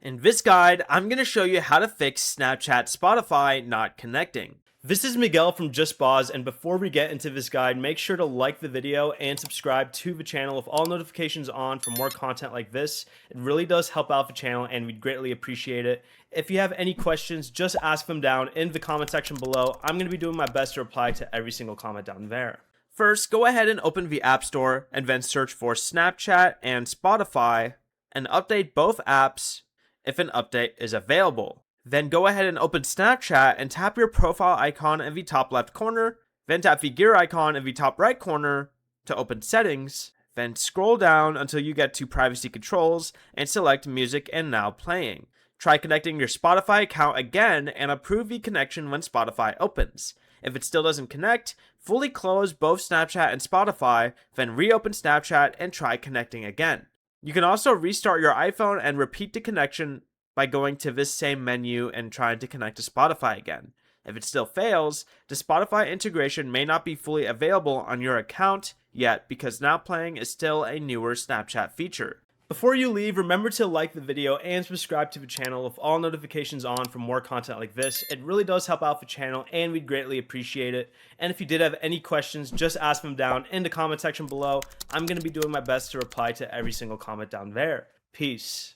In this guide, I'm going to show you how to fix Snapchat Spotify not connecting. This is Miguel from JustBoz, and before we get into this guide, make sure to like the video and subscribe to the channel with all notifications on for more content like this. It really does help out the channel and we'd greatly appreciate it. If you have any questions, just ask them down in the comment section below. I'm going to be doing my best to reply to every single comment down there. First, go ahead and open the App Store and then search for Snapchat and Spotify and update both apps if an update is available. Then go ahead and open Snapchat and tap your profile icon in the top left corner, then tap the gear icon in the top right corner to open settings, then scroll down until you get to privacy controls and select music and now playing. Try connecting your Spotify account again and approve the connection when Spotify opens. If it still doesn't connect, fully close both Snapchat and Spotify, then reopen Snapchat and try connecting again. You can also restart your iPhone and repeat the connection by going to this same menu and trying to connect to Spotify again. If it still fails, the Spotify integration may not be fully available on your account yet because Now Playing is still a newer Snapchat feature. Before you leave, remember to like the video and subscribe to the channel with all notifications on for more content like this. It really does help out the channel and we'd greatly appreciate it. And if you did have any questions, just ask them down in the comment section below. I'm going to be doing my best to reply to every single comment down there. Peace.